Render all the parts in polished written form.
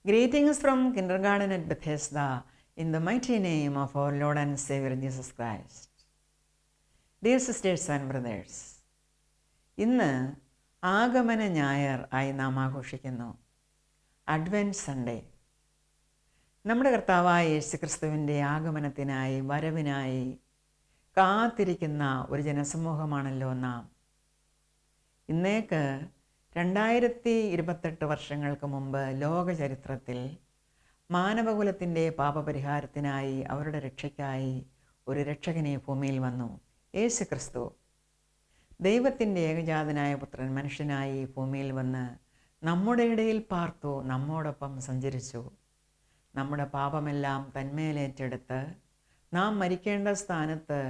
Greetings from Kindergarten at Bethesda in the mighty name of our Lord and Savior Jesus Christ. Dear sisters and brothers, ഇന്ന് ആഗമന ഞായർ ആയി നാം ആഘോഷിക്കുന്നു. Advent Sunday. നമ്മുടെ കർത്താവായ യേശുക്രിസ്തുവിൻ്റെ ആഗമനത്തിനായി, വരവിനായി കാത്തിരിക്കുന്ന ഒരു ജനസമൂഹമാണല്ലോ നാം. ഇന്നേക്ക് 2028 വർഷങ്ങൾക്ക് മുമ്പ് ലോക ചരിത്രത്തിൽ മാനവകുലത്തിൻ്റെ പാപപരിഹാരത്തിനായി, അവരുടെ രക്ഷയ്ക്കായി ഒരു രക്ഷകനെ ഭൂമിയിൽ വന്നു. യേശുക്രിസ്തു ദൈവത്തിൻ്റെ ഏകജാതനായ പുത്രൻ മനുഷ്യനായി ഭൂമിയിൽ വന്ന് നമ്മുടെ ഇടയിൽ പാർത്തു, നമ്മോടൊപ്പം സഞ്ചരിച്ചു. നമ്മുടെ പാപമെല്ലാം തന്മേലേറ്റെടുത്ത് നാം മരിക്കേണ്ട സ്ഥാനത്ത്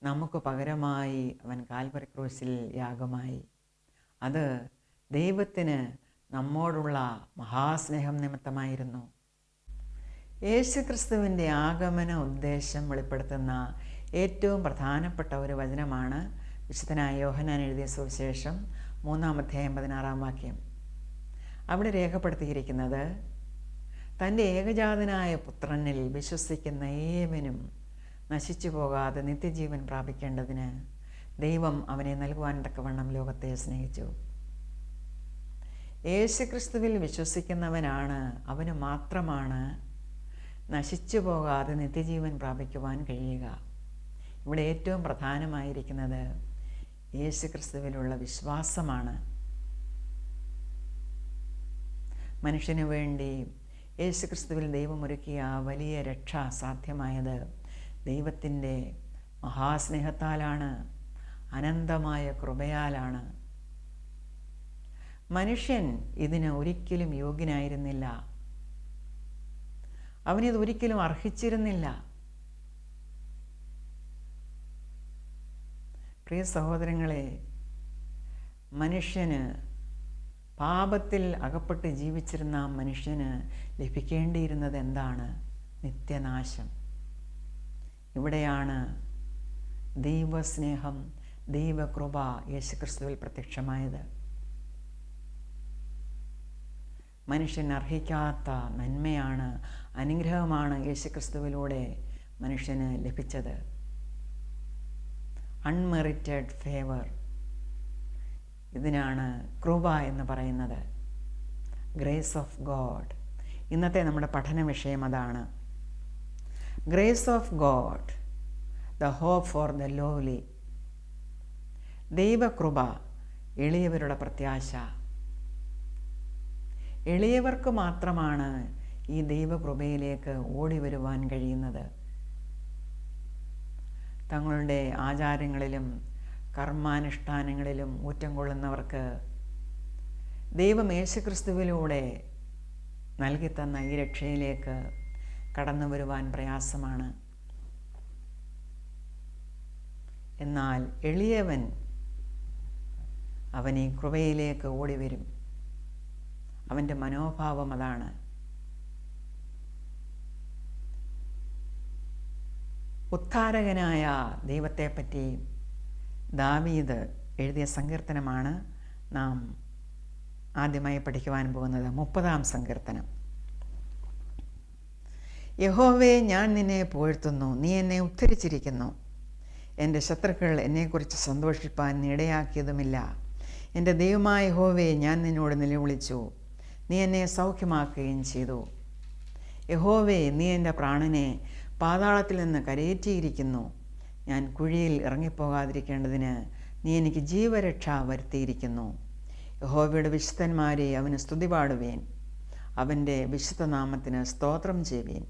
നമുക്ക് പകരമായി അവൻ കാൽവരി ക്രൂശിൽ യാഗമായി. അത് ദൈവത്തിന് നമ്മോടുള്ള മഹാസ്നേഹം നിമിത്തമായിരുന്നു. യേശുക്രിസ്തുവിൻ്റെ ആഗമന ഉദ്ദേശം വെളിപ്പെടുത്തുന്ന ഏറ്റവും പ്രധാനപ്പെട്ട ഒരു വചനമാണ് വിശുദ്ധനായ യോഹന്നാൻ എഴുതിയ സുവിശേഷം 3:16. അവിടെ രേഖപ്പെടുത്തിയിരിക്കുന്നത്, തൻ്റെ ഏകജാതനായ പുത്രനിൽ വിശ്വസിക്കുന്ന ഏവനും നശിച്ചു പോകാതെ നിത്യജീവൻ പ്രാപിക്കേണ്ടതിന് ദൈവം അവനെ നൽകുവാൻ തക്കവണ്ണം ലോകത്തെ സ്നേഹിച്ചു. യേശുക്രിസ്തുവിൽ വിശ്വസിക്കുന്നവനാണ്, അവന് മാത്രമാണ് നശിച്ചു പോകാതെ നിത്യജീവൻ പ്രാപിക്കുവാൻ കഴിയുക. ഇവിടെ ഏറ്റവും പ്രധാനമായിരിക്കുന്നത് യേശുക്രിസ്തുവിലുള്ള വിശ്വാസമാണ്. മനുഷ്യനു വേണ്ടി യേശുക്രിസ്തുവിൽ ദൈവമൊരുക്കിയ വലിയ രക്ഷ സാധ്യമായത് ദൈവത്തിൻ്റെ മഹാസ്നേഹത്താലാണ്, അനന്തമായ കൃപയാലാണ്. മനുഷ്യൻ ഇതിന് ഒരിക്കലും യോഗ്യനായിരുന്നില്ല, അവനിത് ഒരിക്കലും അർഹിച്ചിരുന്നില്ല. പ്രിയ സഹോദരങ്ങളെ, മനുഷ്യന്, പാപത്തിൽ അകപ്പെട്ട് ജീവിച്ചിരുന്ന മനുഷ്യന് ലഭിക്കേണ്ടിയിരുന്നത് എന്താണ്? നിത്യനാശം. ഇവിടെയാണ് ദൈവസ്നേഹം, ദൈവകൃപ യേശുക്രിസ്തുവിൽ പ്രത്യക്ഷമായത്. മനുഷ്യൻ അർഹിക്കാത്ത നന്മയാണ്, അനുഗ്രഹമാണ് യേശുക്രിസ്തുവിലൂടെ മനുഷ്യന് ലഭിച്ചത്. അൺമെറിറ്റഡ് ഫേവർ, ഇതിനാണ് കൃപ എന്ന് പറയുന്നത്. Grace of God. ഇന്നത്തെ നമ്മുടെ പഠന വിഷയം അതാണ്. Grace of God, the hope for the lowly. ദൈവകൃപ, എളിയവരുടെ പ്രത്യാശ. എളിയവർക്ക് മാത്രമാണ് ഈ ദൈവകൃപയിലേക്ക് ഓടി വരുവാൻ കഴിയുന്നത്. തങ്ങളുടെ ആചാരങ്ങളിലും കർമാനുഷ്ഠാനങ്ങളിലും ഊറ്റം കൊള്ളുന്നവർക്ക് ദൈവം യേശുക്രിസ്തുവിലൂടെ നൽകിത്തന്ന ഈ രക്ഷയിലേക്ക് കടന്നു വരുവാൻ പ്രയാസമാണ്. എന്നാൽ എളിയവൻ, അവൻ ഈ കൃപയിലേക്ക് ഓടി വരും. അവൻ്റെ മനോഭാവം അതാണ്. ഉദ്ധാരകനായ ദൈവത്തെപ്പറ്റി ദാവീദ് എഴുതിയ സങ്കീർത്തനമാണ് നാം ആദ്യമായി പഠിക്കുവാൻ പോകുന്നത്. 30-ാം സങ്കീർത്തനം. യഹോവേ, ഞാൻ നിന്നെ പുകഴ്ത്തുന്നു, നീ എന്നെ ഉദ്ധരിച്ചിരിക്കുന്നു. എൻ്റെ ശത്രുക്കൾ എന്നെക്കുറിച്ച് സന്തോഷിപ്പാൻ ഇടയാക്കിയതുമില്ല. എൻ്റെ ദൈവമായ യഹോവേ, ഞാൻ നിന്നോട് നിലവിളിച്ചു, നീ എന്നെ സൗഖ്യമാക്കുകയും ചെയ്തു. യഹോവേ, നീ എൻ്റെ പ്രാണനെ പാതാളത്തിൽ നിന്ന് കരയേറ്റിയിരിക്കുന്നു. ഞാൻ കുഴിയിൽ ഇറങ്ങിപ്പോകാതിരിക്കേണ്ടതിന് നീ എനിക്ക് ജീവരക്ഷ വരുത്തിയിരിക്കുന്നു. യഹോവയുടെ വിശുദ്ധന്മാരെ അവന് സ്തുതി പാടുവേൻ, അവൻ്റെ വിശുദ്ധനാമത്തിന് സ്തോത്രം ചെയ്യുവേൻ.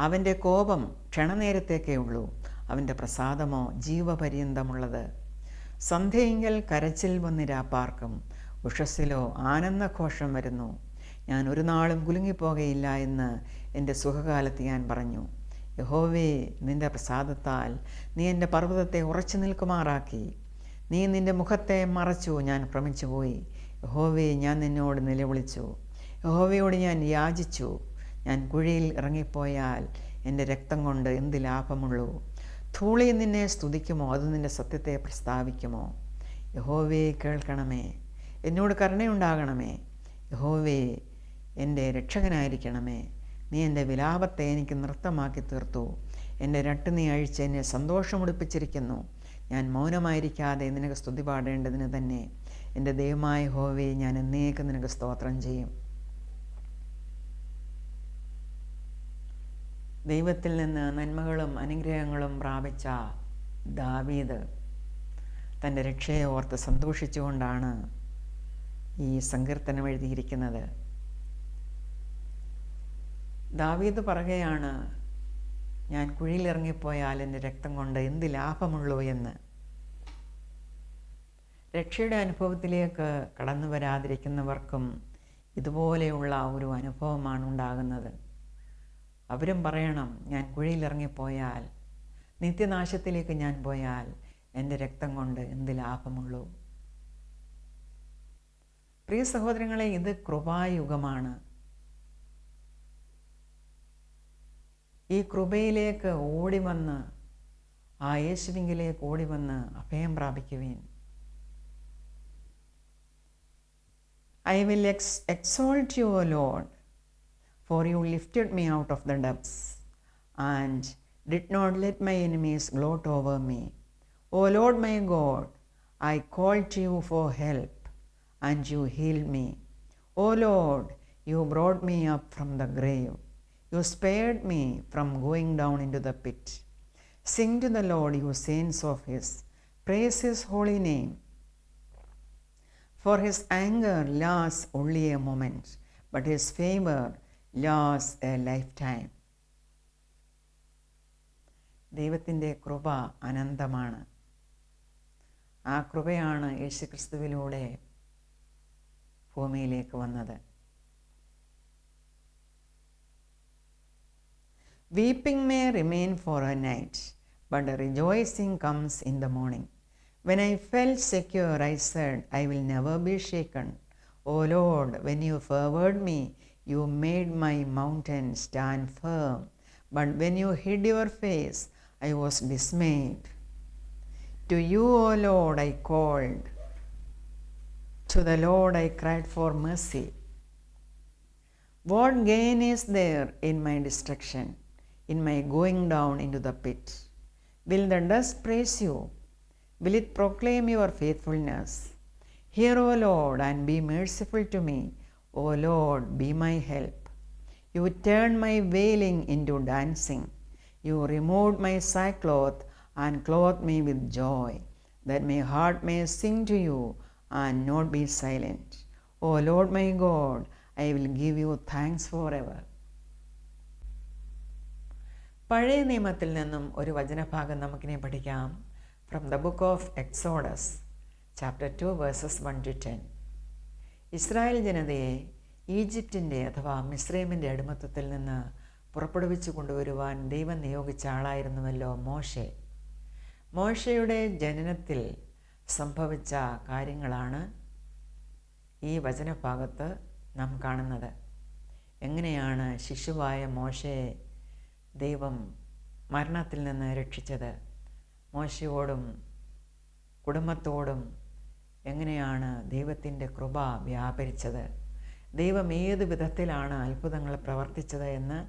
അവൻ്റെ കോപം ക്ഷണനേരത്തേക്കേ ഉള്ളൂ, അവൻ്റെ പ്രസാദമോ ജീവപര്യന്തമുള്ളത്. സന്ധ്യയെങ്കിൽ കരച്ചിൽ വന്ന് രാപ്പാർക്കും, ഉഷസ്സിലോ ആനന്ദഘോഷം വരുന്നു. ഞാൻ ഒരു നാളും കുലുങ്ങിപ്പോകയില്ല എന്ന് എൻ്റെ സുഖകാലത്ത് ഞാൻ പറഞ്ഞു. യഹോവേ, നിൻ്റെ പ്രസാദത്താൽ നീ എൻ്റെ പർവ്വതത്തെ ഉറച്ചു നിൽക്കുമാറാക്കി. നീ നിൻ്റെ മുഖത്തെ മറച്ചു, ഞാൻ ഭ്രമിച്ചുപോയി. യഹോവേ, ഞാൻ നിന്നോട് നിലവിളിച്ചു, യഹോവയോട് ഞാൻ യാചിച്ചു. ഞാൻ കുഴിയിൽ ഇറങ്ങിപ്പോയാൽ എൻ്റെ രക്തം കൊണ്ട് എന്ത് ലാഭമുള്ളൂ? ധൂളി നിന്നെ സ്തുതിക്കുമോ? അത് നിൻ്റെ സത്യത്തെ പ്രസ്താവിക്കുമോ? യഹോവേ, കേൾക്കണമേ, എന്നോട് കരുണയുണ്ടാകണമേ. യഹോവേ, എൻ്റെ രക്ഷകനായിരിക്കണമേ. നീ എൻ്റെ വിലാപത്തെ എനിക്ക് നൃത്തമാക്കി തീർത്തു. എൻ്റെ രട്ട് നീ അഴിച്ച് എന്നെ സന്തോഷമുടിപ്പിച്ചിരിക്കുന്നു. ഞാൻ മൗനമായിരിക്കാതെ നിനക്ക് സ്തുതി പാടേണ്ടതിന് തന്നെ. എൻ്റെ ദൈവമായ യഹോവേ, ഞാൻ എന്നേക്കും നിനക്ക് സ്തോത്രം ചെയ്യും. ദൈവത്തിൽ നിന്ന് നന്മകളും അനുഗ്രഹങ്ങളും പ്രാപിച്ച ദാവീദ് തൻ്റെ രക്ഷയെ ഓർത്ത് സന്തോഷിച്ചുകൊണ്ടാണ് ഈ സങ്കീർത്തനം എഴുതിയിരിക്കുന്നത്. ദാവീദ് പറയുകയാണ്, ഞാൻ കുഴിയിലിറങ്ങിപ്പോയാൽ എൻ്റെ രക്തം കൊണ്ട് എന്ത് ലാഭമുള്ളൂ എന്ന്. രക്ഷയുടെ അനുഭവത്തിലേക്ക് കടന്നു വരാതിരിക്കുന്നവർക്കും ഇതുപോലെയുള്ള ഒരു അനുഭവമാണ് ഉണ്ടാകുന്നത്. അവരും പറയണം, ഞാൻ കുഴിയിലിറങ്ങിപ്പോയാൽ, നിത്യനാശത്തിലേക്ക് ഞാൻ പോയാൽ എൻ്റെ രക്തം കൊണ്ട് എന്ത് ലാഭമുള്ളൂ. പ്രിയ സഹോദരങ്ങളെ, ഇത് കൃപായുഗമാണ്. ഈ കൃപയിലേക്ക് ഓടിവന്ന്, ആ യേശുവിങ്കിലേക്ക് ഓടിവന്ന് അഭയം പ്രാപിക്കുവിൻ. I will exalt you, O Lord, for you lifted me out of the depths and did not let my enemies gloat over me. O Lord my God, I called to you for help, and you healed me. O Lord, you brought me up from the grave. You spared me from going down into the pit. Sing to the Lord, you saints of his. Praise his holy name. For his anger lasts only a moment, but his favor lasts a lifetime. ദൈവത്തിൻ്റെ കൃപ അനന്തമാണ്. ആ കൃപയാണ് യേശുക്രിസ്തുവിലൂടെ ഭൂമിയിലേക്ക് വന്നത്. Weeping may remain for a night, but rejoicing comes in the morning. When I felt secure, I said, I will never be shaken. O Lord, when you favored me, you made my mountain stand firm. But when you hid your face, I was dismayed. To you, O Lord, I called. To the Lord I cried for mercy. What gain is there in my destruction, in my going down into the pit? Will the dust praise you? Will it proclaim your faithfulness? Hear, O Lord, and be merciful to me. O Lord, be my help. You turned my wailing into dancing. You removed my sackcloth and clothed me with joy, that my heart may sing to you and not be silent. O Lord my God, I will give you thanks forever. പഴയ നിയമത്തിൽ നിന്നും ഒരു വചനഭാഗം നമുക്കിനി പഠിക്കാം. From the book of Exodus, chapter 2, verses 1 to 10. Israel ജനതയെ ഈജിപ്തിൻ്റെ അഥവാ മിസ്രൈമിൻ്റെ അടിമത്തത്തിൽ നിന്ന് പുറപ്പെടുവിച്ചു കൊണ്ടുവരുവാൻ ദൈവം നിയോഗിച്ച ആളായിരുന്നുവല്ലോ മോശെ. മോശയുടെ ജനനത്തിൽ സംഭവിച്ച കാര്യങ്ങളാണ് ഈ വചനഭാഗത്ത് നാം കാണുന്നത്. എങ്ങനെയാണ് ശിശുവായ മോശയെ ദൈവം മരണത്തിൽ നിന്ന് രക്ഷിച്ചത്, മോശയോടും കുടുംബത്തോടും എങ്ങനെയാണ് ദൈവത്തിൻ്റെ കൃപ വ്യാപരിച്ചത്, ദൈവം ഏത് വിധത്തിലാണ് അത്ഭുതങ്ങൾ പ്രവർത്തിച്ചത് എന്ന്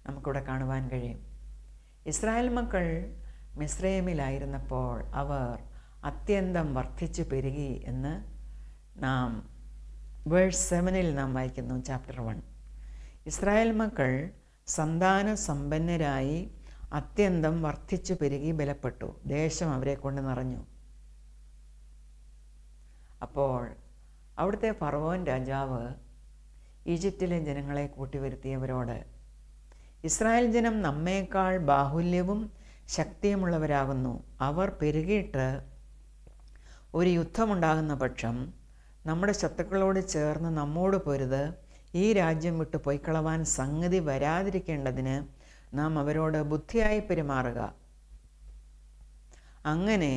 നമുക്കിവിടെ കാണുവാൻ കഴിയും. ഇസ്രായേൽ മക്കൾ മിസ്രൈമിലായിരുന്നപ്പോൾ അവർ അത്യന്തം വർദ്ധിച്ചു പെരുകി എന്ന് നാം വേഴ്സ് 7 നാം വായിക്കുന്നു. ചാപ്റ്റർ 1. ഇസ്രായേൽ മക്കൾ സന്താന സമ്പന്നരായി അത്യന്തം വർദ്ധിച്ചു പെരുകി ബലപ്പെട്ടു. ദേശം അവരെ കൊണ്ട് നിറഞ്ഞു. അപ്പോൾ അവിടുത്തെ ഫറവോൻ രാജാവ് ഈജിപ്തിലെ ജനങ്ങളെ കൂട്ടിവരുത്തിയവരോട്, ഇസ്രായേൽ ജനം നമ്മേക്കാൾ ബാഹുല്യവും ശക്തിയുമുള്ളവരാകുന്നു. അവർ പെരുകിയിട്ട് ഒരു യുദ്ധമുണ്ടാകുന്ന പക്ഷം നമ്മുടെ ശത്രുക്കളോട് ചേർന്ന് നമ്മോട് പൊരുത് ഈ രാജ്യം വിട്ട് പൊയ്ക്കളവാൻ സംഗതി വരാതിരിക്കേണ്ടതിന് നാം അവരോട് ബുദ്ധിയായി പെരുമാറുക. അങ്ങനെ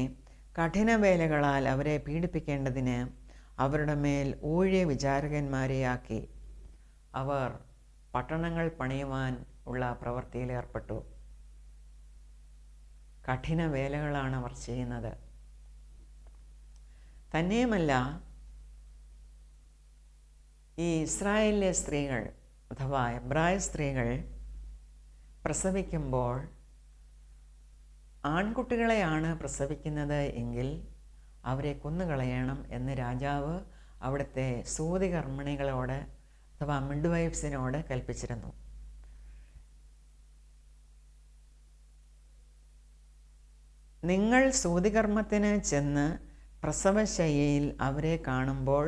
കഠിനവേലകളാൽ അവരെ പീഡിപ്പിക്കേണ്ടതിന് അവരുടെ മേൽ ഊഴിയ വിചാരകന്മാരെയാക്കി അവർ പട്ടണങ്ങൾ പണിയുവാൻ ഉള്ള പ്രവൃത്തിയിൽ ഏർപ്പെട്ടു. കഠിന വേലകളാണ് അവർ ചെയ്യുന്നത്. തന്നെയുമല്ല, ഈ ഇസ്രായേലിലെ സ്ത്രീകൾ അഥവാ എബ്രായ സ്ത്രീകൾ പ്രസവിക്കുമ്പോൾ ആൺകുട്ടികളെയാണ് പ്രസവിക്കുന്നത് എങ്കിൽ അവരെ കൊന്നുകളയണം എന്ന് രാജാവ് അവിടുത്തെ സൂതികർമ്മിണികളോട് അഥവാ മിഡ്വൈഫ്സിനോട് കൽപ്പിച്ചിരുന്നു. നിങ്ങൾ സൂതികർമ്മത്തിന് ചെന്ന് പ്രസവശയ്യയിൽ അവരെ കാണുമ്പോൾ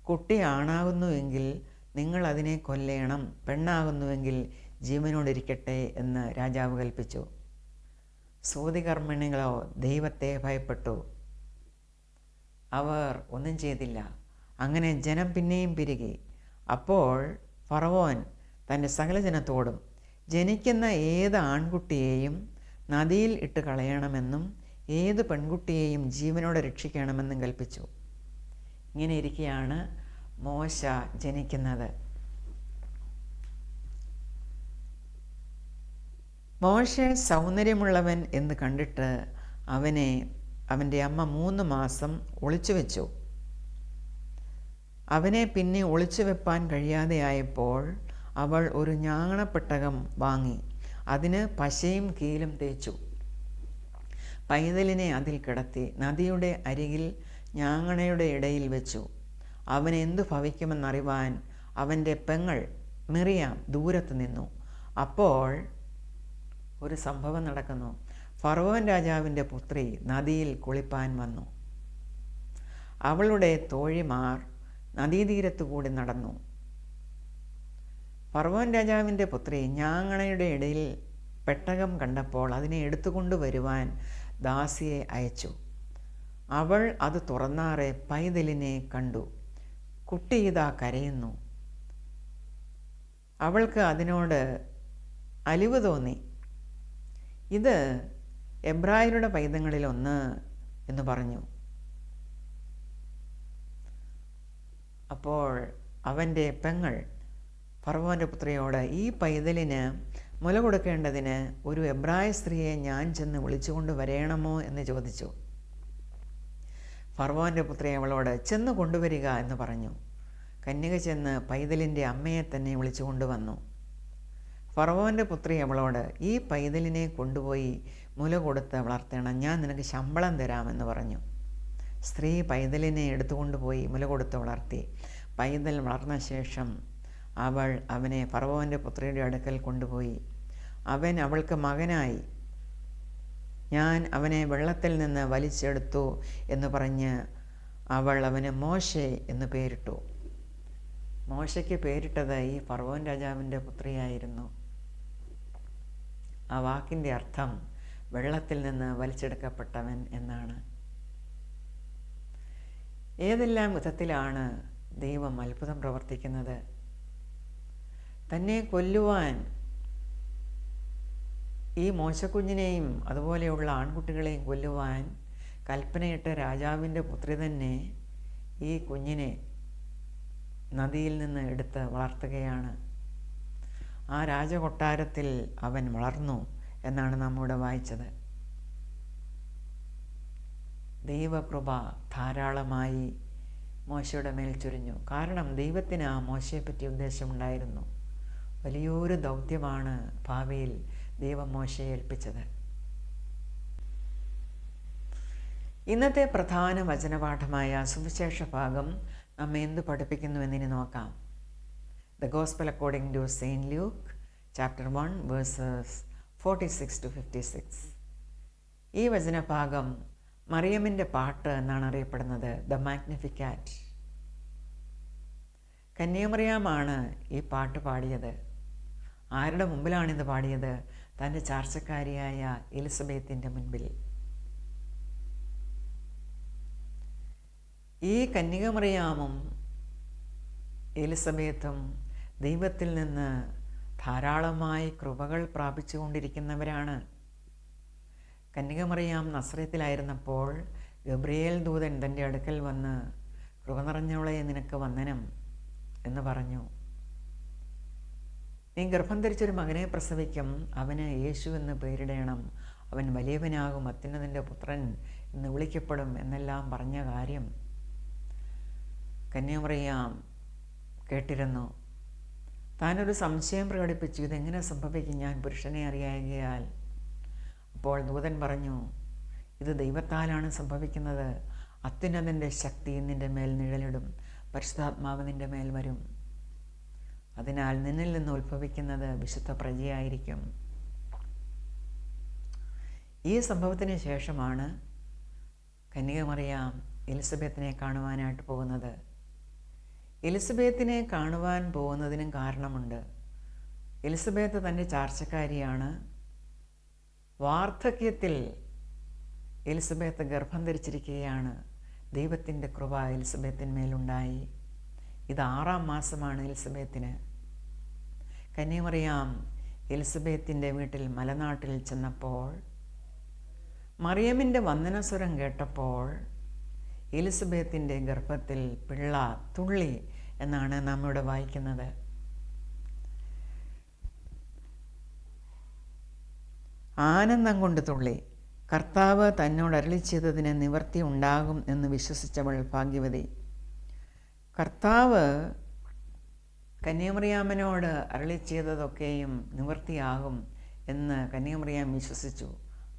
കുട്ടി ആണാകുന്നുവെങ്കിൽ നിങ്ങൾ അതിനെ കൊല്ലേണം, പെണ്ണാകുന്നുവെങ്കിൽ ജീവനോടിരിക്കട്ടെ എന്ന് രാജാവ് കൽപ്പിച്ചു. സൂതികർമ്മിണികളോ ദൈവത്തെ ഭയപ്പെട്ടു. അവർ ഒന്നും ചെയ്തില്ല. അങ്ങനെ ജനം പിന്നെയും പെരുകി. അപ്പോൾ ഫറവോൻ തൻ്റെ സകല ജനത്തോടും ജനിക്കുന്ന ഏത് ആൺകുട്ടിയെയും നദിയിൽ ഇട്ട് കളയണമെന്നും ഏത് പെൺകുട്ടിയെയും ജീവനോടെ രക്ഷിക്കണമെന്നും കൽപ്പിച്ചു. ഇങ്ങനെ ഇരിക്കെയാണ് മോശ ജനിക്കുന്നത്. മോശ സൗന്ദര്യമുള്ളവൻ എന്ന് കണ്ടിട്ട് അവനെ അവൻ്റെ അമ്മ 3 മാസം ഒളിച്ചു വെച്ചു. അവനെ പിന്നെ ഒളിച്ചു വെപ്പാൻ കഴിയാതെയായപ്പോൾ അവൾ ഒരു ഞാങ്ങണപ്പെട്ടകം വാങ്ങി അതിന് പശയും കീലും തേച്ചു. പൈതലിനെ അതിൽ കിടത്തി നദിയുടെ അരികിൽ ഞാങ്ങണയുടെ ഇടയിൽ വെച്ചു. അവന് എന്തു ഭവിക്കുമെന്നറിവാൻ അവൻ്റെ പെങ്ങൾ മിറിയാം ദൂരത്ത് നിന്നു. അപ്പോൾ ഒരു സംഭവം നടക്കുന്നു. ഫറവോൻ രാജാവിൻ്റെ പുത്രി നദിയിൽ കുളിപ്പാൻ വന്നു. അവളുടെ തോഴിമാർ നദീതീരത്തുകൂടി നടന്നു. ഫറവോൻ രാജാവിൻ്റെ പുത്രി ഞാങ്ങണയുടെ ഇടയിൽ പെട്ടകം കണ്ടപ്പോൾ അതിനെ എടുത്തുകൊണ്ട് വരുവാൻ ദാസിയെ അയച്ചു. അവൾ അത് തുറന്നാറെ പൈതലിനെ കണ്ടു. കുട്ടി ഇതാ കരയുന്നു. അവൾക്ക് അതിനോട് അലിവ് തോന്നി. ഇത് എബ്രായരുടെ പൈതങ്ങളിലൊന്ന് എന്ന് പറഞ്ഞു. അപ്പോൾ അവൻ്റെ പെങ്ങൾ ഫറവോൻ്റെ പുത്രിയോട്, ഈ പൈതലിന് മുല കൊടുക്കേണ്ടതിന് ഒരു എബ്രായ സ്ത്രീയെ ഞാൻ ചെന്ന് വിളിച്ചുകൊണ്ട് വരേണമോ എന്ന് ചോദിച്ചു. ഫറവോൻ്റെ പുത്രി അവളോട്, ചെന്ന് കൊണ്ടുവരിക എന്ന് പറഞ്ഞു. കന്യക ചെന്ന് പൈതലിൻ്റെ അമ്മയെ തന്നെ വിളിച്ചു കൊണ്ടുവന്നു. ഫറവോൻ്റെ പുത്രി അവളോട്, ഈ പൈതലിനെ കൊണ്ടുപോയി മുല കൊടുത്ത് വളർത്തണം, ഞാൻ നിനക്ക് ശമ്പളം തരാമെന്ന് പറഞ്ഞു. സ്ത്രീ പൈതലിനെ എടുത്തുകൊണ്ടുപോയി മുല കൊടുത്ത് വളർത്തി. പൈതൽ വളർന്ന ശേഷം അവൾ അവനെ ഫറവോൻ്റെ പുത്രിയുടെ അടുക്കൽ കൊണ്ടുപോയി. അവൻ അവൾക്ക് മകനായി. ഞാൻ അവനെ വെള്ളത്തിൽ നിന്ന് വലിച്ചെടുത്തു എന്ന് പറഞ്ഞ് അവൾ അവന് മോശെ എന്ന് പേരിട്ടു. മോശയ്ക്ക് പേരിട്ടത് ഈ ഫറവോൻ രാജാവിൻ്റെ പുത്രിയായിരുന്നു. ആ വാക്കിൻ്റെ അർത്ഥം വെള്ളത്തിൽ നിന്ന് വലിച്ചെടുക്കപ്പെട്ടവൻ എന്നാണ്. ഏതെല്ലാം വിധത്തിലാണ് ദൈവം അത്ഭുതം പ്രവർത്തിക്കുന്നത്. തന്നെ കൊല്ലുവാൻ ഈ മോശക്കുഞ്ഞിനെയും അതുപോലെയുള്ള ആൺകുട്ടികളെയും കൊല്ലുവാൻ കൽപ്പനയിട്ട രാജാവിൻ്റെ പുത്രി തന്നെ ഈ കുഞ്ഞിനെ നദിയിൽ നിന്ന് എടുത്ത് വളർത്തുകയാണ്. ആ രാജകൊട്ടാരത്തിൽ അവൻ വളർന്നു എന്നാണ് നമ്മിവിടെ വായിച്ചത്. ദൈവകൃപ ധാരാളമായി മോശയുടെ മേൽ ചൊരിഞ്ഞു. കാരണം ദൈവത്തിന് ആ മോശയെപ്പറ്റി ഉദ്ദേശമുണ്ടായിരുന്നു. വലിയൊരു ദൗത്യമാണ് ഭാവിയിൽ ദൈവം മോശയെ ഏൽപ്പിച്ചത്. ഇന്നത്തെ പ്രധാന വചനപാഠമായ സുവിശേഷ ഭാഗം നമ്മെ എന്ത് പഠിപ്പിക്കുന്നു എന്നിനി നോക്കാം. The Gospel according to St. Luke, chapter 1, verses 46 to 56. ഈ വചനഭാഗം മറിയമിൻ്റെ പാട്ട് എന്നാണ് അറിയപ്പെടുന്നത്, ദ മാഗ്നിഫിക്കാറ്റ്. കന്യാമറിയാമാണ് ഈ പാട്ട് പാടിയത്. ആരുടെ മുമ്പിലാണിത് പാടിയത്? തൻ്റെ ചാർച്ചക്കാരിയായ എലിസബത്തിൻ്റെ മുൻപിൽ. ഈ കന്യകമറിയാമും എലിസബത്തും ദൈവത്തിൽ നിന്ന് ധാരാളമായി കൃപകൾ പ്രാപിച്ചുകൊണ്ടിരിക്കുന്നവരാണ്. കന്യകമറിയാം നസ്രയത്തിലായിരുന്നപ്പോൾ ഗബ്രിയേൽ ദൂതൻ തൻ്റെ അടുക്കൽ വന്ന്, കൃപ നിറഞ്ഞവളെ നിനക്ക് വന്ദനം എന്ന് പറഞ്ഞു. നീ ഗർഭം ധരിച്ചൊരു മകനെ പ്രസവിക്കും, അവന് യേശു എന്ന് പേരിടണം, അവൻ വലിയവനാകും, അത്യുന്നതൻ്റെ പുത്രൻ എന്ന് വിളിക്കപ്പെടും എന്നെല്ലാം പറഞ്ഞ കാര്യം കന്യാമറിയാം കേട്ടിരുന്നു. താനൊരു സംശയം പ്രകടിപ്പിച്ചു, ഇതെങ്ങനെ സംഭവിക്കും, ഞാൻ പുരുഷനെ അറിയായകയാൽ. അപ്പോൾ ദൂതൻ പറഞ്ഞു, ഇത് ദൈവത്താലാണ് സംഭവിക്കുന്നത്. അത്യുന്നതൻ്റെ ശക്തി നിൻ്റെ മേൽ നിഴലിടും, പരിശുദ്ധാത്മാവ് നിൻ്റെ മേൽ വരും. അതിനാൽ നിന്നിൽ നിന്ന് ഉത്ഭവിക്കുന്നത് വിശുദ്ധ പ്രജയായിരിക്കും. ഈ സംഭവത്തിന് ശേഷമാണ് കന്യകമറിയാം എലിസബത്തിനെ കാണുവാനായിട്ട് പോകുന്നത്. എലിസബത്തിനെ കാണുവാൻ പോകുന്നതിനും കാരണമുണ്ട്. എലിസബത്ത് തൻ്റെ ചാർച്ചക്കാരിയാണ്. വാർദ്ധക്യത്തിൽ എലിസബത്ത് ഗർഭം ധരിച്ചിരിക്കുകയാണ്. ദൈവത്തിൻ്റെ കൃപ എലിസബത്തിന്മേലുണ്ടായി. ഇത് 6-ാം മാസമാണ് എലിസബത്തിന്. കന്യകമറിയാം എലിസബത്തിൻ്റെ വീട്ടിൽ മലനാട്ടിൽ ചെന്നപ്പോൾ മറിയമിൻ്റെ വന്ദനസ്വരം കേട്ടപ്പോൾ എലിസബത്തിൻ്റെ ഗർഭത്തിൽ പിള്ള തുള്ളി എന്നാണ് നാം ഇവിടെ വായിക്കുന്നത്. ആനന്ദം കൊണ്ട് തുള്ളി. കർത്താവ് തന്നോട് അരുളി ചെയ്തതിന് നിവൃത്തി ഉണ്ടാകും എന്ന് വിശ്വസിച്ചവൾ ഭാഗ്യവതി. കർത്താവ് കന്യാമറിയാമനോട് അരുളി ചെയ്തതൊക്കെയും നിവൃത്തിയാകും എന്ന് കന്യാമറിയാം വിശ്വസിച്ചു.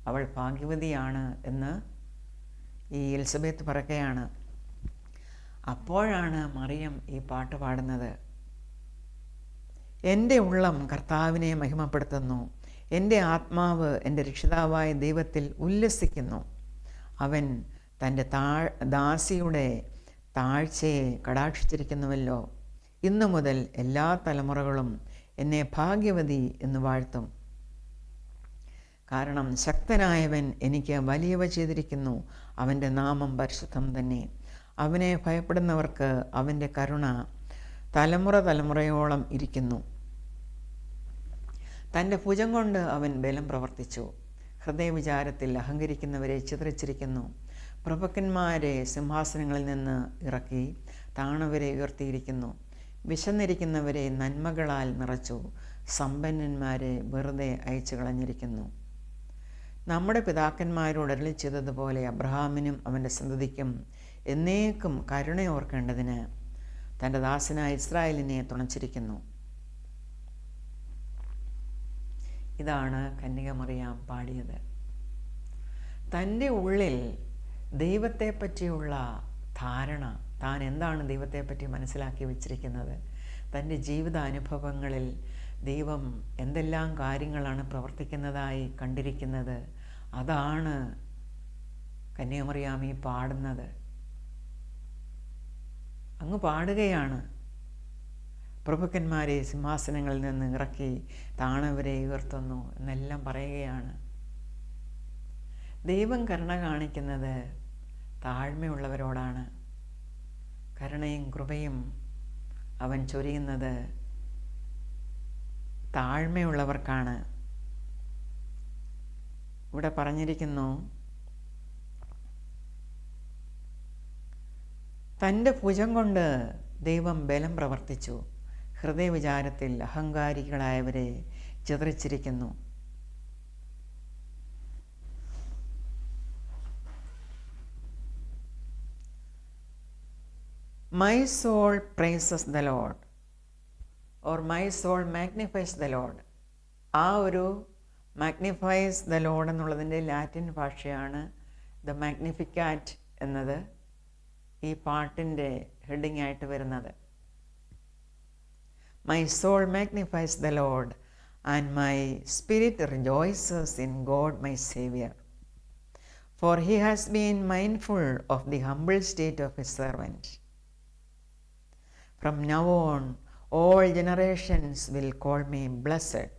അവൾ ഭാഗ്യവതിയാണ് എന്ന് ഈ എലിസബത്ത് പറയുകയാണ്. അപ്പോഴാണ് മറിയം ഈ പാട്ട് പാടുന്നത്. എൻ്റെ ഉള്ളം കർത്താവിനെ മഹിമപ്പെടുത്തുന്നു, എൻ്റെ ആത്മാവ് എൻ്റെ രക്ഷിതാവായ ദൈവത്തിൽ ഉല്ലസിക്കുന്നു. അവൻ തൻ്റെ ദാസിയുടെ താഴ്ചയെ കടാക്ഷിച്ചിരിക്കുന്നുവല്ലോ. ഇന്നു മുതൽ എല്ലാ തലമുറകളും എന്നെ ഭാഗ്യവതി എന്ന് വാഴ്ത്തും. കാരണം ശക്തനായവൻ എനിക്ക് വലിയവ ചെയ്തിരിക്കുന്നു. അവൻ്റെ നാമം പരിശുദ്ധം തന്നെ. അവനെ ഭയപ്പെടുന്നവർക്ക് അവൻ്റെ കരുണ തലമുറ തലമുറയോളം ഇരിക്കുന്നു. തൻ്റെ ഭുജം കൊണ്ട് അവൻ ബലം പ്രവർത്തിച്ചു. ഹൃദയവിചാരത്തിൽ അഹങ്കരിക്കുന്നവരെ ചിതറിച്ചിരിക്കുന്നു. പ്രഭുക്കന്മാരെ സിംഹാസനങ്ങളിൽ നിന്ന് ഇറക്കി താണവരെ ഉയർത്തിയിരിക്കുന്നു. വിശന്നിരിക്കുന്നവരെ നന്മകളാൽ നിറച്ചു. സമ്പന്നന്മാരെ വെറുതെ അയച്ചു കളഞ്ഞിരിക്കുന്നു. നമ്മുടെ പിതാക്കന്മാരോട് അരുളി ചെയ്തതുപോലെ അബ്രഹാമിനും അവൻ്റെ സന്തതിക്കും എന്നേക്കും കരുണയോർക്കേണ്ടതിന് തൻ്റെ ദാസനായ ഇസ്രായേലിനെ തുണച്ചിരിക്കുന്നു. ഇതാണ് കന്യകമറിയാം പാടിയത്. തൻ്റെ ഉള്ളിൽ ദൈവത്തെപ്പറ്റിയുള്ള ധാരണ, താൻ എന്താണ് ദൈവത്തെപ്പറ്റി മനസ്സിലാക്കി വച്ചിരിക്കുന്നത്, തൻ്റെ ജീവിതാനുഭവങ്ങളിൽ ദൈവം എന്തെല്ലാം കാര്യങ്ങളാണ് പ്രവർത്തിക്കുന്നതായി കണ്ടിരിക്കുന്നത്, അതാണ് കന്യാമറിയാം ഈ പാടുന്നത്. അങ്ങ് പാടുകയാണ്. പ്രഭുക്കന്മാരെ സിംഹാസനങ്ങളിൽ നിന്ന് ഇറക്കി താണവരെ ഉയർത്തുന്നു എന്നെല്ലാം പറയുകയാണ്. ദൈവം കരുണ കാണിക്കുന്നത് താഴ്മയുള്ളവരോടാണ്. കരുണയും കൃപയും അവൻ ചൊരിയുന്നത് താഴ്മയുള്ളവർക്കാണ്. ഇവിടെ പറഞ്ഞിരിക്കുന്നു, തൻ്റെ ഭുജം കൊണ്ട് ദൈവം ബലം പ്രവർത്തിച്ചു. ഹൃദയവിചാരത്തിൽ അഹങ്കാരികളായവരെ ചിതറിച്ചിരിക്കുന്നു. My soul praises the Lord or my soul magnifies the Lord. ആ ഒരു മാഗ്നിഫൈസ് ദ ലോഡ് എന്നുള്ളതിൻ്റെ ലാറ്റിൻ ഭാഷയാണ് ദ മാഗ്നിഫിക്കാറ്റ് എന്നത് ഈ പാട്ടിൻ്റെ ഹെഡിങ് ആയിട്ട് വരുന്നത്. My soul magnifies the Lord and my spirit rejoices in God my Savior. For he has been mindful of the humble state of his servant. From now on, all generations will call me blessed.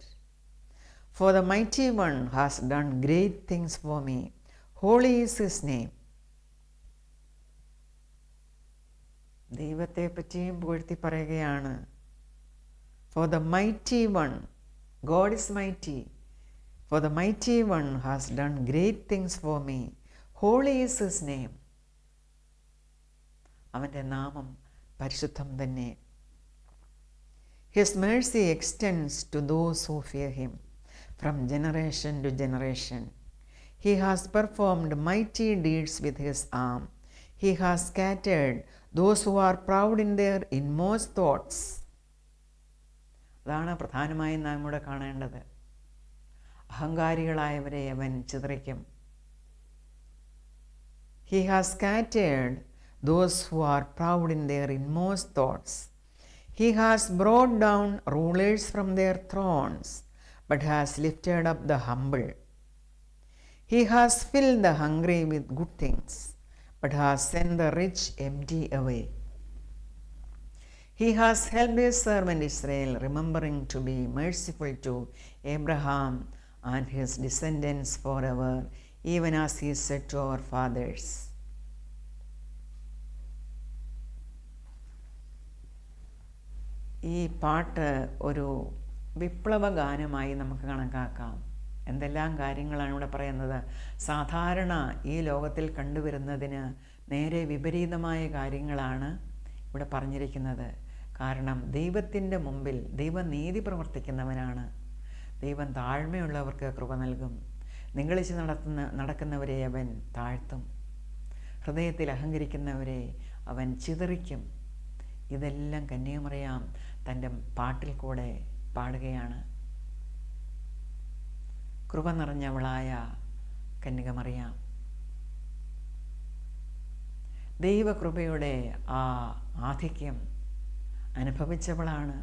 For the mighty one has done great things for me. Holy is his name. ദൈവത്തെ പറ്റിയും പുകഴ്ത്തി പറയുകയാണ്. For the mighty one, God is mighty. For the mighty one has done great things for me. Holy is his name. അവൻ്റെ നാമം പരിശുദ്ധം തന്നെ. His mercy extends to those who fear him from generation to generation. He has performed mighty deeds with his arm. He has scattered those who are proud in their inmost thoughts. അതാണ് പ്രധാനമായും നാം ഇവിടെ കാണേണ്ടത്. അഹങ്കാരികളായവരെ അവൻ ചിതറിക്കും. He has scattered those who are proud in their inmost thoughts. He has brought down rulers from their thrones, but has lifted up the humble. He has filled the hungry with good things, but has sent the rich empty away. He has helped his servant Israel, remembering to be merciful to Abraham and his descendants forever, even as he said to our fathers. ഈ പാട്ട് ഒരു വിപ്ലവ ഗാനമായി നമുക്ക് കണക്കാക്കാം. എന്തെല്ലാം കാര്യങ്ങളാണ് ഇവിടെ പറയുന്നത്? സാധാരണ ഈ ലോകത്തിൽ കണ്ടുവരുന്നതിന് നേരെ വിപരീതമായ കാര്യങ്ങളാണ് ഇവിടെ പറഞ്ഞിരിക്കുന്നത്. കാരണം ദൈവത്തിൻ്റെ മുമ്പിൽ ദൈവം നീതി പ്രവർത്തിക്കുന്നവനാണ്. ദൈവം താഴ്മയുള്ളവർക്ക് കൃപ നൽകും. നിഗളിച്ച് നടക്കുന്നവരെ അവൻ താഴ്ത്തും. ഹൃദയത്തിൽ അഹങ്കരിക്കുന്നവരെ അവൻ ചിതറിക്കും. ഇതെല്ലാം കന്യകമറിയാം തൻ്റെ പാട്ടിൽ കൂടെ പാടുകയാണ്. കൃപ നിറഞ്ഞവളായ കന്യകമറിയാം ദൈവകൃപയുടെ ആ ആധിക്യം അനുഭവിച്ചവളാണ്.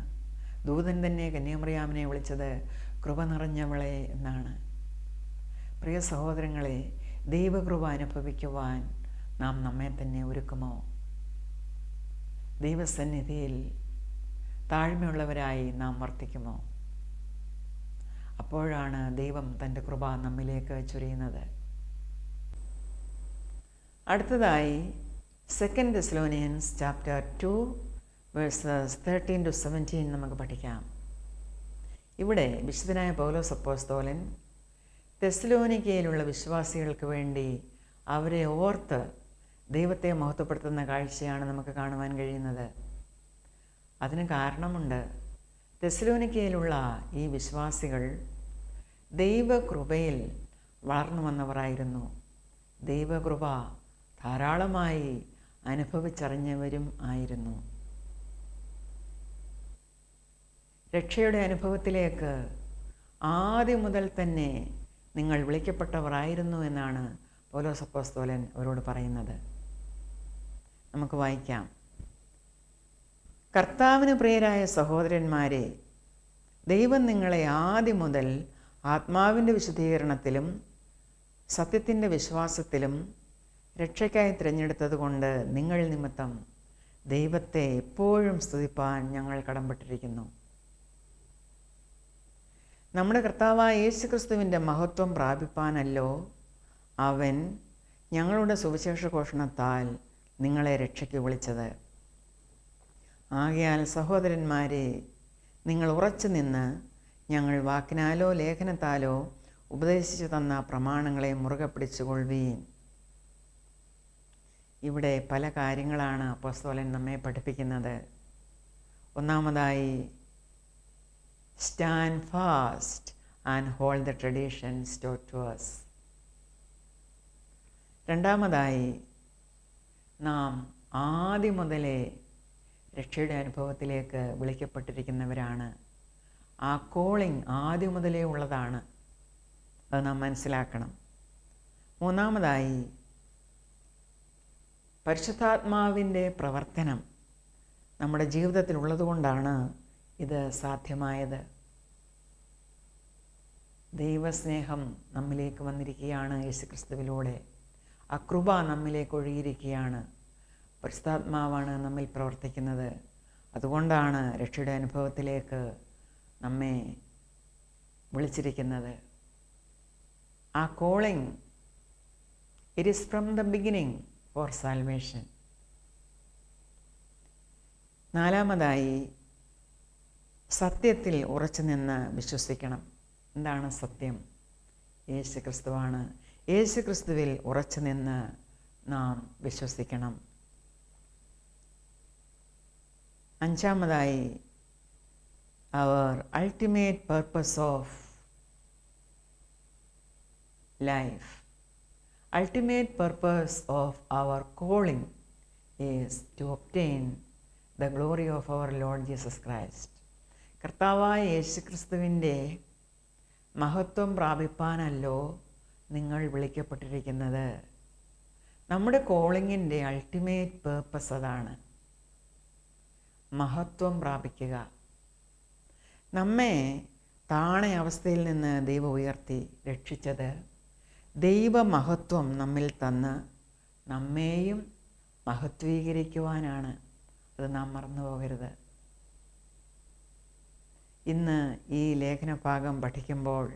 ദൂതൻ തന്നെ കന്യകമറിയാമിനെ വിളിച്ചത് കൃപ നിറഞ്ഞവളെ എന്നാണ്. പ്രിയ സഹോദരങ്ങളെ, ദൈവകൃപ അനുഭവിക്കുവാൻ നാം നമ്മെ തന്നെ ഒരുക്കുമോ? ദൈവസന്നിധിയിൽ താഴ്മയുള്ളവരായി നാം വർത്തിക്കുമോ? അപ്പോഴാണ് ദൈവം തൻ്റെ കൃപ നമ്മിലേക്ക് ചൊരിയുന്നത്. അടുത്തതായി 2 Thessalonians chapter 2 verses 13 to 17 നമുക്ക് പഠിക്കാം. ഇവിടെ വിശുദ്ധനായ പൗലോസ് അപ്പോസ്തലൻ തെസ്സലോനിക്കയിലുള്ള വിശ്വാസികൾക്ക് വേണ്ടി അവരെ ഓർത്ത് ദൈവത്തെ മഹത്വപ്പെടുത്തുന്ന കാഴ്ചയാണ് നമുക്ക് കാണുവാൻ കഴിയുന്നത്. അതിന് കാരണമുണ്ട്. തെസ്സലോനിക്കയിലുള്ള ഈ വിശ്വാസികൾ ദൈവകൃപയിൽ വളർന്നു വന്നവരായിരുന്നു. ദൈവകൃപ ധാരാളമായി അനുഭവിച്ചറിഞ്ഞവരും ആയിരുന്നു. രക്ഷയുടെ അനുഭവത്തിലേക്ക് ആദ്യം മുതൽ തന്നെ നിങ്ങൾ വിളിക്കപ്പെട്ടവരായിരുന്നു എന്നാണ് പൗലോസ് അപ്പോസ്തലൻ അവരോട് പറയുന്നത്. നമുക്ക് വായിക്കാം. കർത്താവിന് പ്രിയരായ സഹോദരന്മാരെ, ദൈവം നിങ്ങളെ ആദ്യം മുതൽ ആത്മാവിൻ്റെ വിശുദ്ധീകരണത്തിലും സത്യത്തിൻ്റെ വിശ്വാസത്തിലും രക്ഷയ്ക്കായി തിരഞ്ഞെടുത്തതുകൊണ്ട് നിങ്ങൾ നിമിത്തം ദൈവത്തെ എപ്പോഴും സ്തുതിപ്പാൻ ഞങ്ങൾ കടംപെട്ടിരിക്കുന്നു. നമ്മുടെ കർത്താവായ യേശുക്രിസ്തുവിൻ്റെ മഹത്വം പ്രാപിപ്പാനല്ലോ അവൻ ഞങ്ങളുടെ സുവിശേഷ ഘോഷണത്താൽ നിങ്ങളെ രക്ഷയ്ക്ക് വിളിച്ചത്. ആകയാൽ സഹോദരന്മാരെ, നിങ്ങൾ ഉറച്ചു നിന്ന് ഞങ്ങൾ വാക്കിനാലോ ലേഖനത്താലോ ഉപദേശിച്ചു തന്ന പ്രമാണങ്ങളെ മുറുകെ പിടിച്ചുകൊള്ളുവീൻ. ഇവിടെ പല കാര്യങ്ങളാണ് അപ്പോസ്തലൻ നമ്മെ പഠിപ്പിക്കുന്നത്. ഒന്നാമതായി, stand fast and hold the traditions taught to us. രണ്ടാമതായി, നാം ആദ്യം മുതലേ രക്ഷയുടെ അനുഭവത്തിലേക്ക് വിളിക്കപ്പെട്ടിരിക്കുന്നവരാണ്. ആ കോളിംഗ് ആദ്യം മുതലേ ഉള്ളതാണ്. അത് നാം മനസ്സിലാക്കണം. മൂന്നാമതായി, പരിശുദ്ധാത്മാവിൻ്റെ പ്രവർത്തനം നമ്മുടെ ജീവിതത്തിൽ ഉള്ളതുകൊണ്ടാണ് ഇത് സാധ്യമായത്. ദൈവസ്നേഹം നമ്മിലേക്ക് വന്നിരിക്കുകയാണ് യേശുക്രിസ്തുവിലൂടെ. ആ കൃപ നമ്മിലേക്ക് ഒഴുകിയിരിക്കുകയാണ്. പരിശുദ്ധാത്മാവാണ് നമ്മിൽ പ്രവർത്തിക്കുന്നത്. അതുകൊണ്ടാണ് രക്ഷയുടെ അനുഭവത്തിലേക്ക് നമ്മെ വിളിച്ചിരിക്കുന്നത്. ആ calling, it is from the beginning for salvation. നാലാമതായി, സത്യത്തിൽ ഉറച്ചു നിന്ന് വിശ്വസിക്കണം. എന്താണ് സത്യം? യേശുക്രിസ്തുവാണ്. യേശുക്രിസ്തുവിൽ ഉറച്ചു നിന്ന് നാം വിശ്വസിക്കണം. അഞ്ചാമതായി, അവർ ultimate purpose of life. Ultimate purpose of our calling is to obtain the glory of our Lord Jesus Christ. കർത്താവായ യേശുക്രിസ്തുവിൻ്റെ മഹത്വം പ്രാപിപ്പാനല്ലോ നിങ്ങൾ വിളിക്കപ്പെട്ടിരിക്കുന്നത്. നമ്മുടെ കോളിങ്ങിൻ്റെ അൾട്ടിമേറ്റ് പേർപ്പസ് അതാണ്, മഹത്വം പ്രാപിക്കുക. നമ്മെ താണ അവസ്ഥയിൽ നിന്ന് ദൈവം ഉയർത്തി രക്ഷിച്ചത് ദൈവമഹത്വം നമ്മിൽ തന്ന് നമ്മെയും മഹത്വീകരിക്കുവാനാണ്. അത് നാം മറന്നു പോകരുത്. ഇന്ന് ഈ ലേഖനഭാഗം പഠിക്കുമ്പോൾ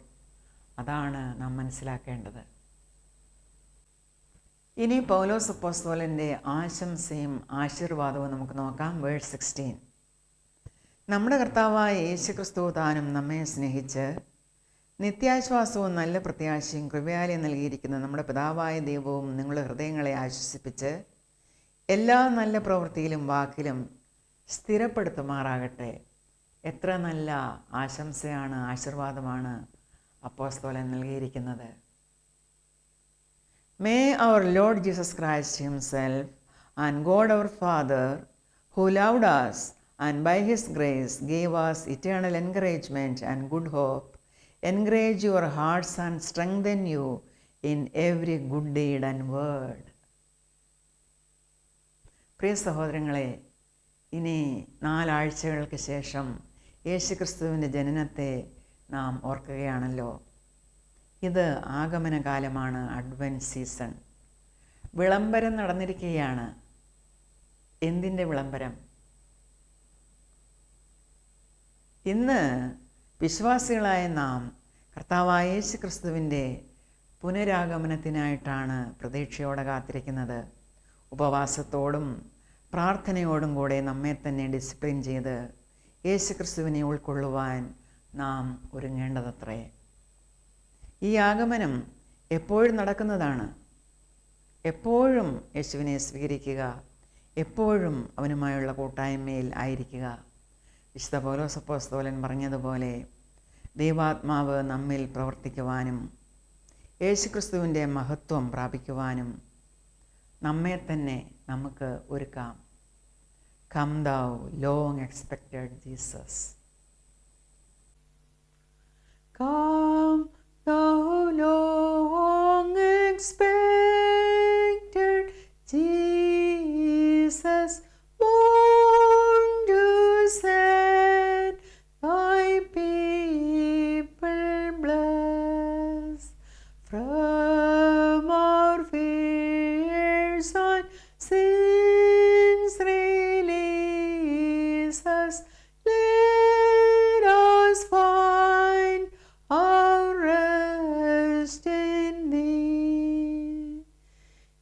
അതാണ് നാം മനസ്സിലാക്കേണ്ടത്. ഇനി പൗലോസ് അപ്പോസ്തലൻ്റെ ആശംസയും ആശീർവാദവും നമുക്ക് നോക്കാം. വേഴ്സ് 16. നമ്മുടെ കർത്താവായ യേശുക്രിസ്തു താനും നമ്മെ സ്നേഹിച്ച് നിത്യാശ്വാസവും നല്ല പ്രത്യാശയും കൃപയാലെ നൽകിയിരിക്കുന്ന നമ്മുടെ പിതാവായ ദൈവവും നിങ്ങളുടെ ഹൃദയങ്ങളെ ആശ്വസിപ്പിച്ച് എല്ലാ നല്ല പ്രവൃത്തിയിലും വാക്കിലും സ്ഥിരപ്പെടുത്തുമാറാകട്ടെ. എത്ര നല്ല ആശംസയാണ്, ആശീർവാദമാണ് അപ്പോസ്തലൻ നൽകിയിരിക്കുന്നത്. May our Lord Jesus Christ himself and God our Father, who loved us and by his grace gave us eternal encouragement and good hope, encourage your hearts and strengthen you in every good deed and word. പ്രിയ സഹോദരങ്ങളെ, ഇനി 4 ആഴ്ചകൾക്ക് ശേഷം യേശുക്രിസ്തുവിൻ്റെ ജനനത്തെ നാം ഓർക്കുകയാണല്ലോ. ഇത് ആഗമനകാലമാണ്, advent season. വിളംബരം നടന്നിരിക്കുകയാണ്. എന്തിൻ്റെ വിളംബരം? ഇന്ന് വിശ്വാസികളായ നാം കർത്താവായ യേശുക്രിസ്തുവിൻ്റെ പുനരാഗമനത്തിനായിട്ടാണ് പ്രതീക്ഷയോടെ കാത്തിരിക്കുന്നത്. ഉപവാസത്തോടും പ്രാർത്ഥനയോടും കൂടെ നമ്മെ തന്നെ ഡിസിപ്ലിൻ ചെയ്ത് യേശുക്രിസ്തുവിനെ ഉൾക്കൊള്ളുവാൻ നാം ഒരുങ്ങേണ്ടതത്രേ. ഈ ആഗമനം എപ്പോഴും നടക്കുന്നതാണ്. എപ്പോഴും യേശുവിനെ സ്വീകരിക്കുക, എപ്പോഴും അവനുമായുള്ള കൂട്ടായ്മയിൽ ആയിരിക്കുക. വിശുദ്ധ പൗലോസ് അപ്പോസ്തലൻ പറഞ്ഞതുപോലെ ദൈവാത്മാവ് നമ്മിൽ പ്രവർത്തിക്കുവാനും യേശുക്രിസ്തുവിൻ്റെ മഹത്വം പ്രാപിക്കുവാനും നമ്മെ തന്നെ നമുക്ക് ഒരുക്കാം. Come thou long expected Jesus. Come thou long expected Jesus, born to set thy people bless. From our fears and sins release us, let us find our rest in thee.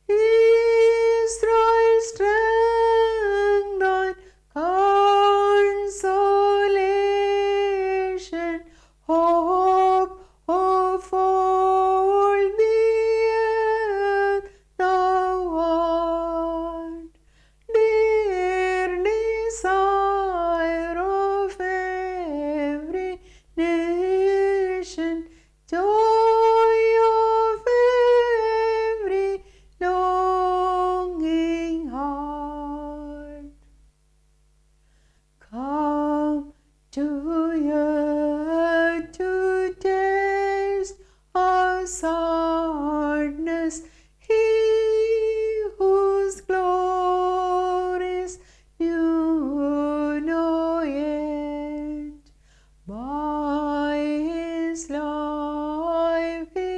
Israel's strength and consolation, hope of all the earth thou art, dear desire of every nation, joy of every longing heart. Come to earth to taste our sadness, he whose glories knew no end. By his life he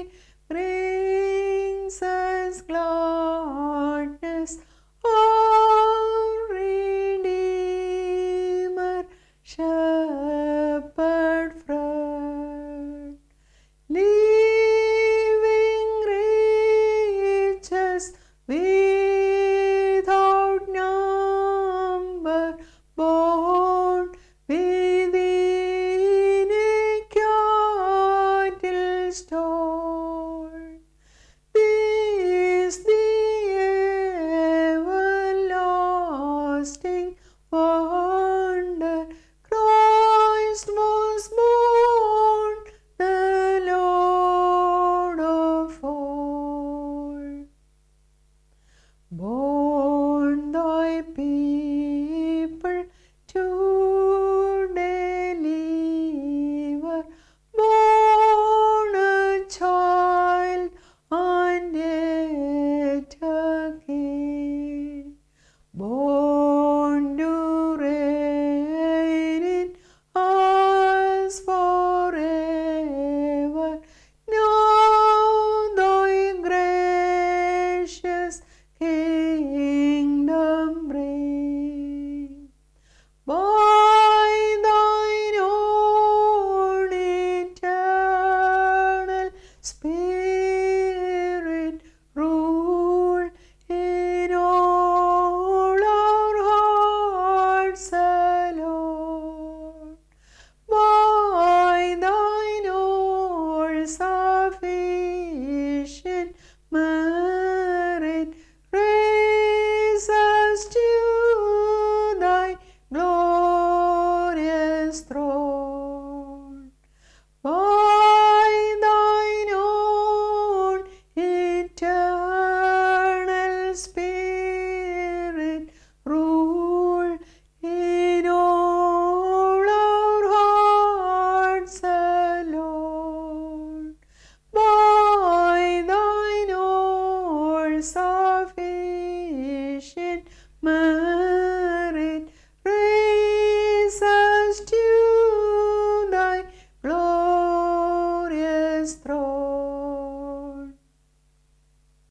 brings us gladness, our Redeemer shall